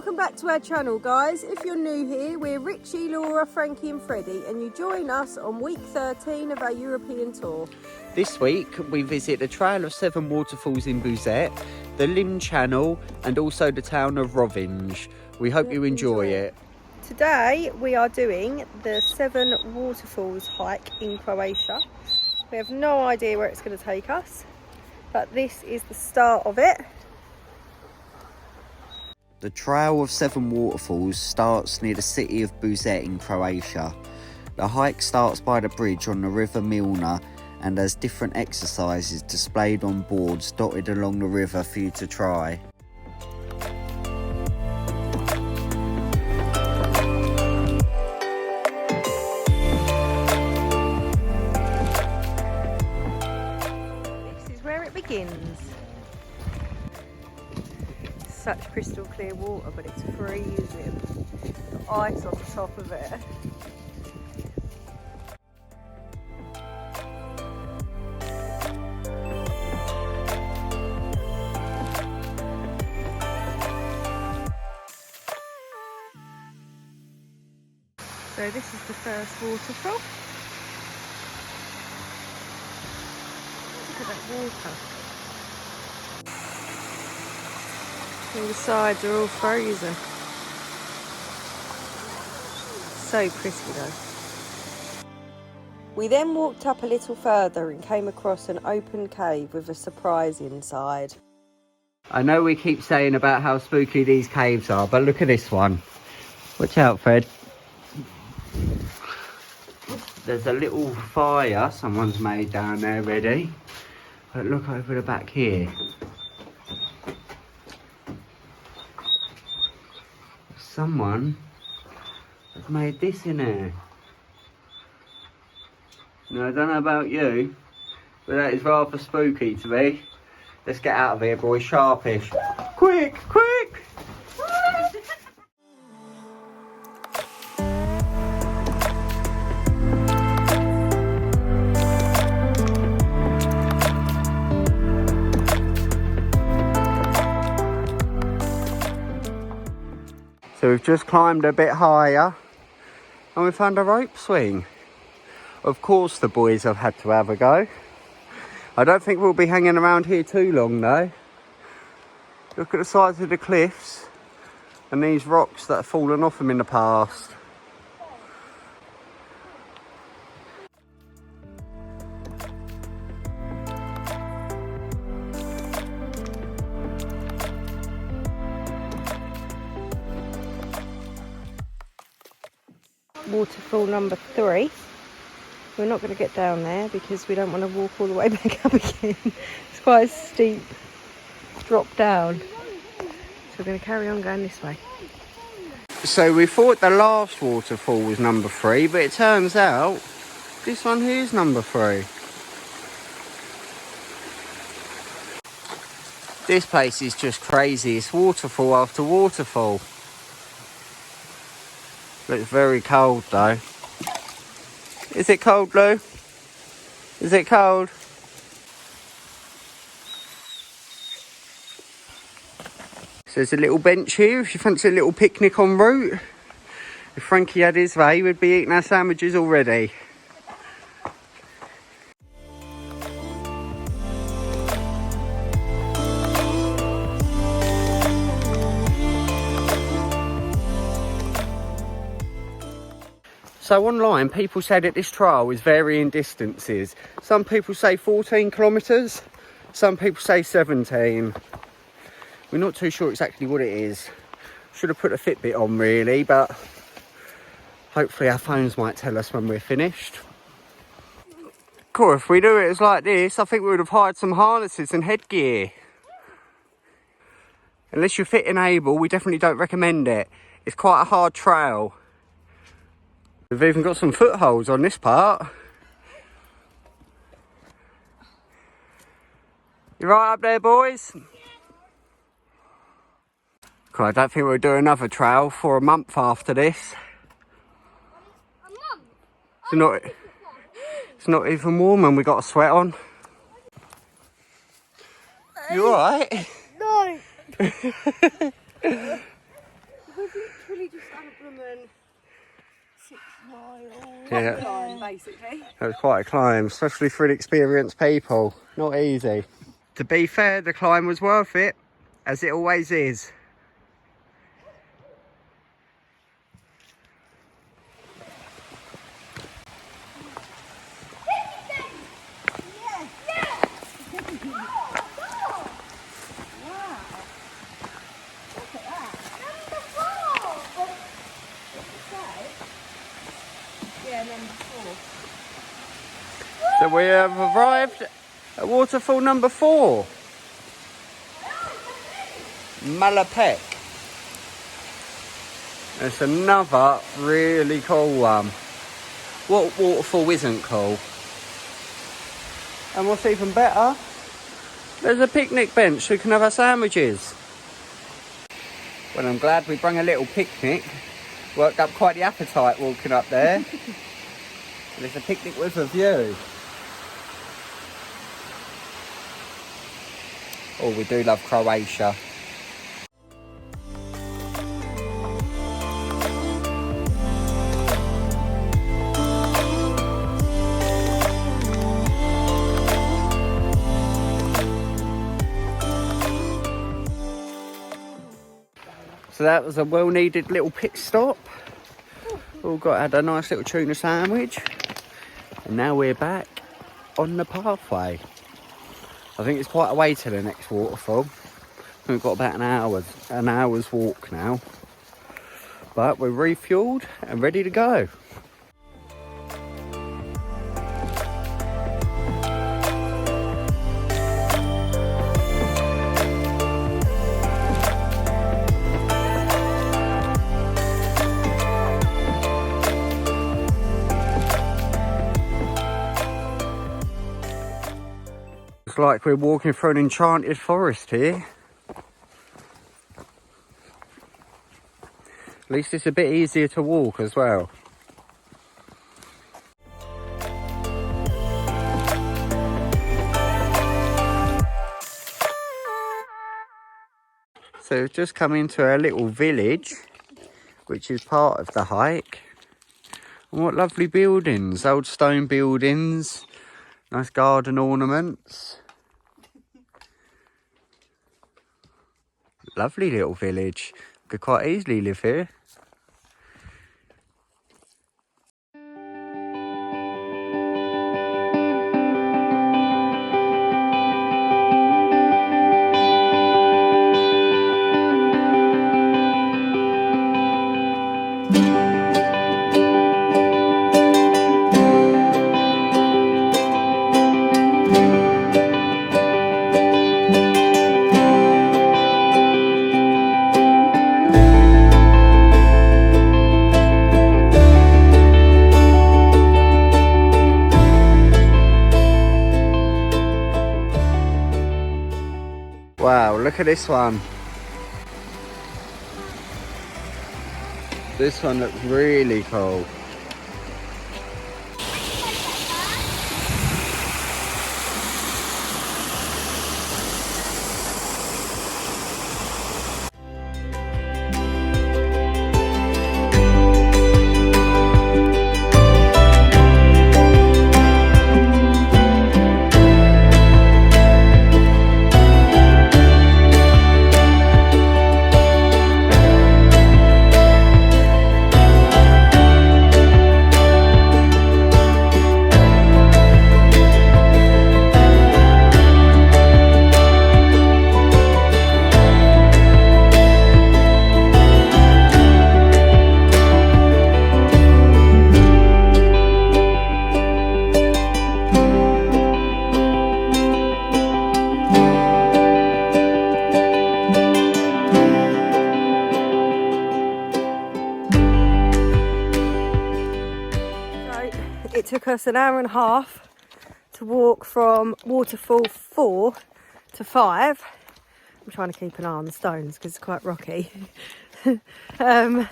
welcome back to our channel, guys. If you're new here, we're Richie, Laura, Frankie and Freddie, and you join us on week 13 of our European tour. This week we visit the Trail of 7 Waterfalls in Buzet, the Lim Channel and also the town of Rovinj. We hope you enjoy it. Today we are doing the 7 Waterfalls hike in Croatia. We have no idea where it's going to take us, but this is the start of it. The Trail of 7 Waterfalls starts near the city of Buzet in Croatia. The hike starts by the bridge on the river Milna and has different exercises displayed on boards dotted along the river for you to try. This is where it begins. Such crystal clear water, but it's freezing. The ice on the top of it. So this is the first waterfall. Look at that water. All the sides are all frozen. So pretty though. We then walked up a little further and came across an open cave with a surprise inside. I know we keep saying about how spooky these caves are, but look at this one. Watch out, Fred. There's a little fire someone's made down there ready. But look over the back here. Someone has made this in there. Now, I don't know about you, but that is rather spooky to me. Let's get out of here, boys. Sharpish. Quick, quick! So we've just climbed a bit higher and we found a rope swing. Of course the boys have had to have a go. I don't think we'll be hanging around here too long though. Look at the sides of the cliffs and these rocks that have fallen off them in the past. Waterfall number 3. We're not going to get down there because we don't want to walk all the way back up again. It's quite a steep drop down. So we're going to carry on going this way. So we thought the last waterfall was number 3, but it turns out this one here is number 3. This place is just crazy. It's waterfall after waterfall. But it's very cold though. Is it cold, Lou? Is it cold? So there's a little bench here if you fancy a little picnic en route. If Frankie had his way, we'd be eating our sandwiches already. So online, people say that this trail is varying distances. Some people say 14 kilometres, some people say 17. We're not too sure exactly what it is. Should have put a Fitbit on really, but hopefully our phones might tell us when we're finished. Cool, if we do it as like this, I think we would have hired some harnesses and headgear. Unless you're fit and able, we definitely don't recommend it. It's quite a hard trail. We've even got some footholds on this part. You right up there, boys? Cool, I don't think we'll do another trail for a month after this. It's not even warm and we got a sweat on. You alright? No. literally just done a blooming 6 miles. Yeah. Climb, basically. That was quite a climb, especially for inexperienced people. Not easy. To be fair, the climb was worth it, as it always is. So we have arrived at waterfall number 4. Malapek. It's another really cool one. What waterfall isn't cool? And what's even better, there's a picnic bench so we can have our sandwiches. Well, I'm glad we brought a little picnic. Worked up quite the appetite walking up there. And it's a picnic with a view. Oh, we do love Croatia. So that was a well-needed little pit stop. All had a nice little tuna sandwich. And now we're back on the pathway. I think it's quite a way to the next waterfall. We've got about an hour's walk now. But we're refueled and ready to go. It's like we're walking through an enchanted forest here. At least it's a bit easier to walk as well. So we've just come into a little village, which is part of the hike. And what lovely buildings, old stone buildings, nice garden ornaments. Lovely little village. Could quite easily live here. Wow, look at this one. This one looks really cool. It took us an hour and a half to walk from waterfall 4 to 5. I'm trying to keep an eye on the stones because it's quite rocky. And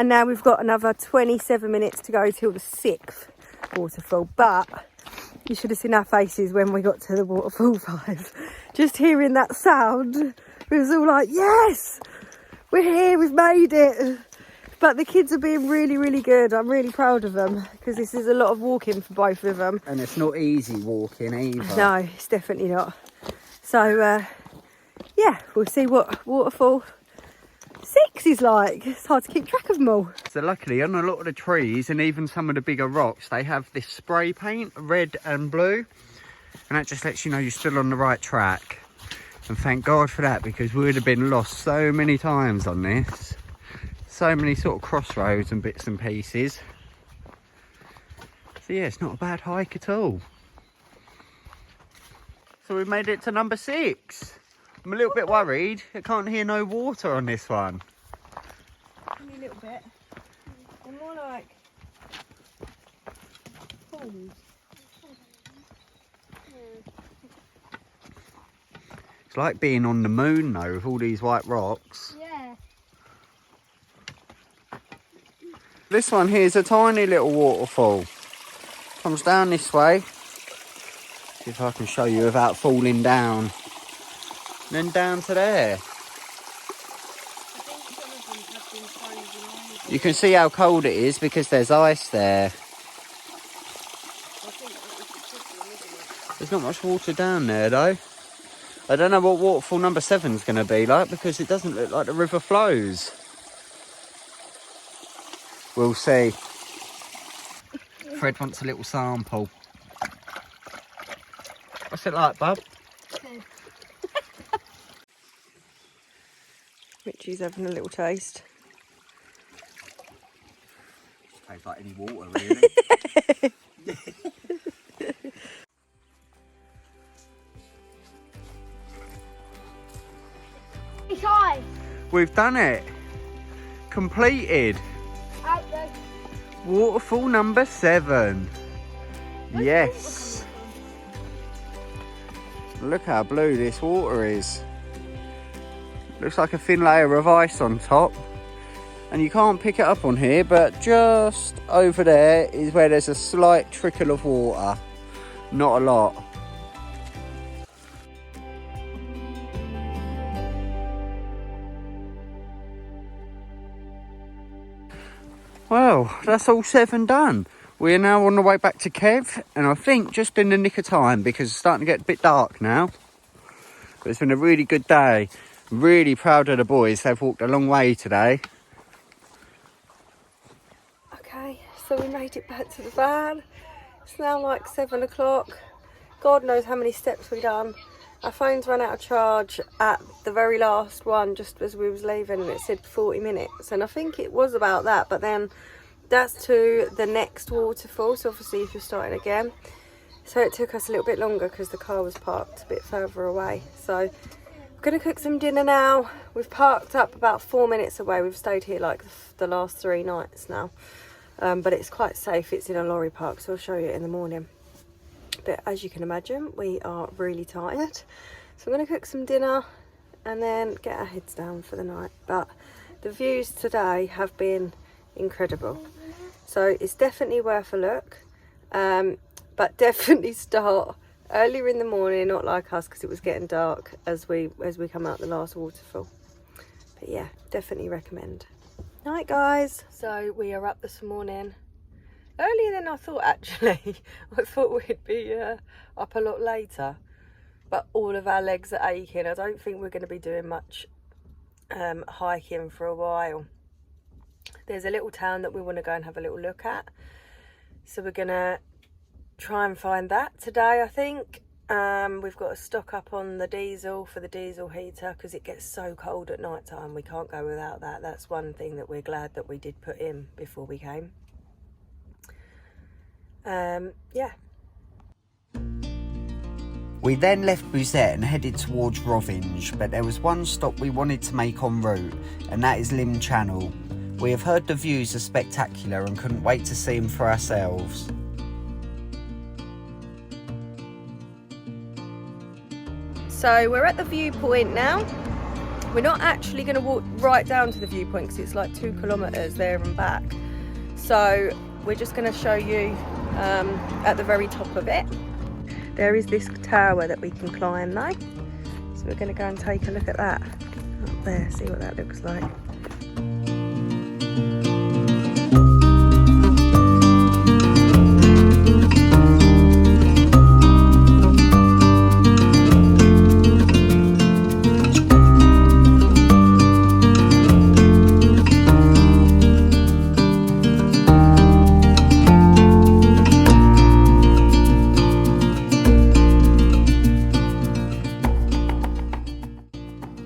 now we've got another 27 minutes to go till the 6th waterfall. But you should have seen our faces when we got to the waterfall 5. Just hearing that sound, we was all like, yes, we're here, we've made it. But the kids are being really, really good. I'm really proud of them because this is a lot of walking for both of them. And it's not easy walking either. No, it's definitely not. So, yeah, we'll see what Waterfall 6 is like. It's hard to keep track of them all. So luckily on a lot of the trees and even some of the bigger rocks, they have this spray paint, red and blue. And that just lets you know you're still on the right track. And thank God for that, because we would have been lost so many times on this. So many sort of crossroads and bits and pieces. So yeah, it's not a bad hike at all. So we made it to number 6. I'm a little bit worried. I can't hear no water on this one. Only a little bit. They're more like pools. It's like being on the moon though, with all these white rocks. Yeah. This one here is a tiny little waterfall. Comes down this way. See if I can show you without falling down. And then down to there. You can see how cold it is because there's ice there. There's not much water down there though. I don't know what waterfall number 7 is going to be like because it doesn't look like the river flows. We'll see. Fred wants a little sample. What's it like, bub? Richie's having a little taste. Tastes like any water, really. It's ice. We've done it. Completed. Out there. Waterfall number 7. Yes. Look how blue this water is. Looks like a thin layer of ice on top. And you can't pick it up on here, but just over there is where there's a slight trickle of water. Not a lot. Well, that's all 7 done. We are now on the way back to Kev, and I think just in the nick of time because it's starting to get a bit dark now. But it's been a really good day. I'm really proud of the boys. They've walked a long way today. Okay, so we made it back to the van. It's now like 7 o'clock. God knows how many steps we've done. Our phones ran out of charge at the very last one just as we was leaving, and it said 40 minutes. And I think it was about that, but then that's to the next waterfall. So obviously if you're starting again. So it took us a little bit longer because the car was parked a bit further away. So I'm going to cook some dinner now. We've parked up about 4 minutes away. We've stayed here like the last 3 nights now. But it's quite safe. It's in a lorry park, so I'll show you it in the morning. But as you can imagine, we are really tired. So I'm going to cook some dinner and then get our heads down for the night. But the views today have been incredible. So it's definitely worth a look. But definitely start earlier in the morning, not like us because it was getting dark as we come out the last waterfall. But yeah, definitely recommend. Night guys. So we are up this morning. Earlier than I thought actually. I thought we'd be up a lot later. But all of our legs are aching. I don't think we're going to be doing much hiking for a while. There's a little town that we want to go and have a little look at. So we're going to try and find that today, I think. We've got to stock up on the diesel for the diesel heater because it gets so cold at night time. We can't go without that. That's one thing that we're glad that we did put in before we came. Yeah. We then left Buzet and headed towards Rovinj, but there was one stop we wanted to make en route, and that is Lim Channel. We have heard the views are spectacular and couldn't wait to see them for ourselves. So we're at the viewpoint now. We're not actually going to walk right down to the viewpoint because it's like 2 kilometres there and back. So we're just going to show you at the very top of it. There is this tower that we can climb though. So we're going to go and take a look at that up there, see what that looks like.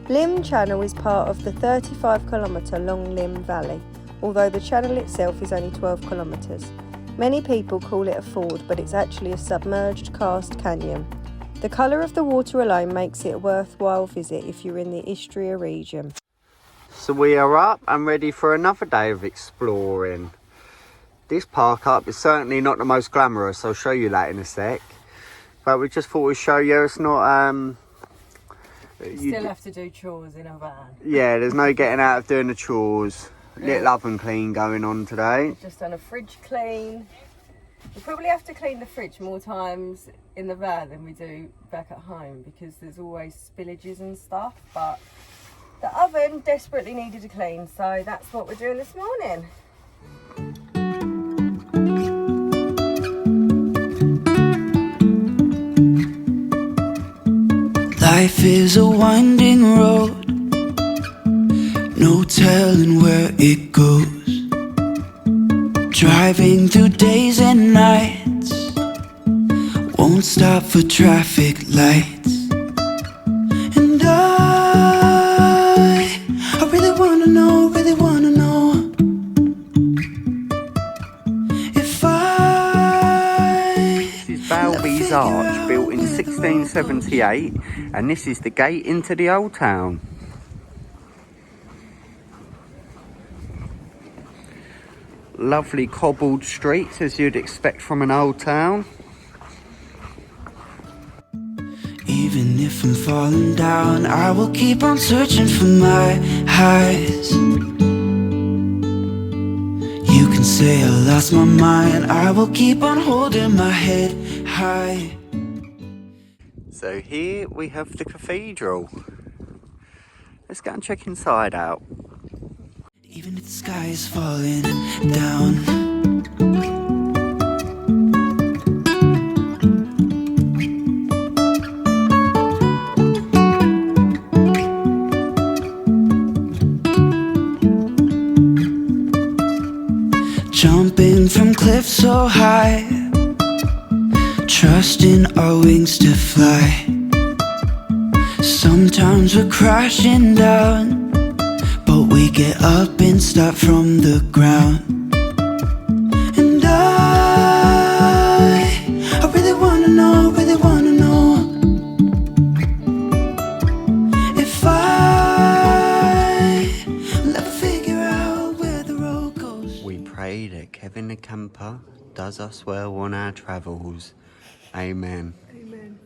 Lim Channel is part of the 35-kilometre long Lim Valley, although the channel itself is only 12 kilometres. Many people call it a ford, but it's actually a submerged karst canyon. The colour of the water alone makes it a worthwhile visit if you're in the Istria region. So we are up and ready for another day of exploring. This park up is certainly not the most glamorous, I'll show you that in a sec. But we just thought we'd show you it's not... You still have to do chores in a van. Yeah, there's no getting out of doing the chores. Little oven clean going on today. We've just done a fridge clean. We probably have to clean the fridge more times in the van than we do back at home because there's always spillages and stuff, but the oven desperately needed a clean, so that's what we're doing this morning. Life is a winding road, no telling where it goes. Driving through days and nights, won't stop for traffic lights. And I really wanna know if This is Valby's Arch, built in 1678, and this is the gate into the old town. Lovely cobbled streets as you'd expect from an old town. Even if I'm falling down, I will keep on searching for my highs. You can say I lost my mind, I will keep on holding my head high. So here we have the cathedral. Let's go and check inside out. Even if the sky is falling down, jumping from cliffs so high, trusting our wings to fly. Sometimes we're crashing down, but we get up and start from the ground. And I really wanna know if I'll ever figure out where the road goes. We pray that Kevin the camper does us well on our travels. Amen. Amen.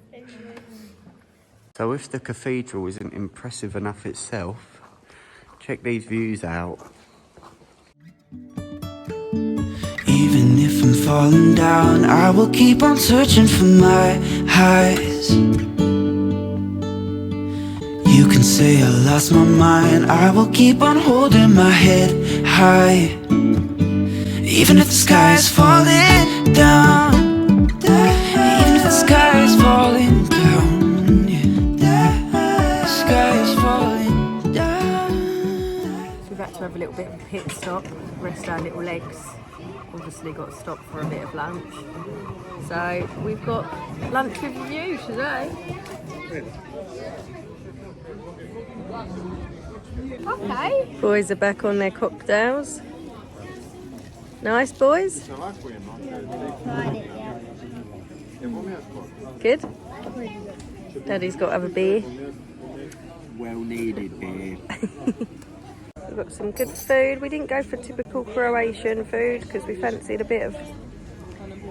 So if the cathedral isn't impressive enough itself, check these views out. Even if I'm falling down, I will keep on searching for my highs. You can say I lost my mind, I will keep on holding my head high. Even if the sky is falling down, even if the sky is falling down, the sky is falling down. So we've had to have a little bit of a pit stop, rest our little legs. Obviously got to stop for a bit of lunch. So we've got lunch with you today. Okay. Boys are back on their cocktails. Nice, boys? Tried it, yeah. Good? Daddy's got to have a beer. Well needed beer. We've got some good food. We didn't go for typical Croatian food because we fancied a bit of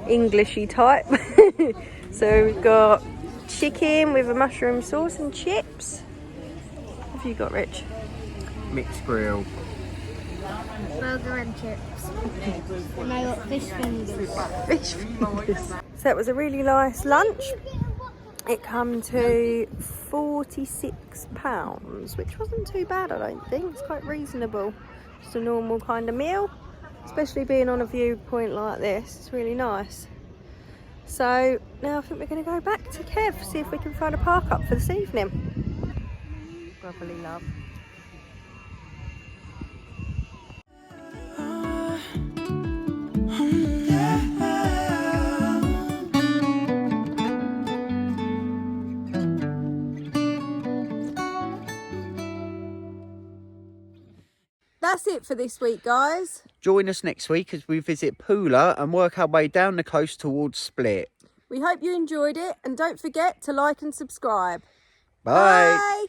Englishy type. So we've got chicken with a mushroom sauce and chips. What have you got, Rich? Mixed grill. Burger and chips. And I got fish fingers. Fish fingers. So that was a really nice lunch. It came to £46, which wasn't too bad, I don't think. It's quite reasonable. Just a normal kind of meal, especially being on a viewpoint like this. It's really nice. So now I think we're going to go back to Kev, see if we can find a park up for this evening. Brotherly love. That's it for this week, guys. Join us next week as we visit Pula and work our way down the coast towards Split. We hope you enjoyed it, and don't forget to like and subscribe. Bye. Bye.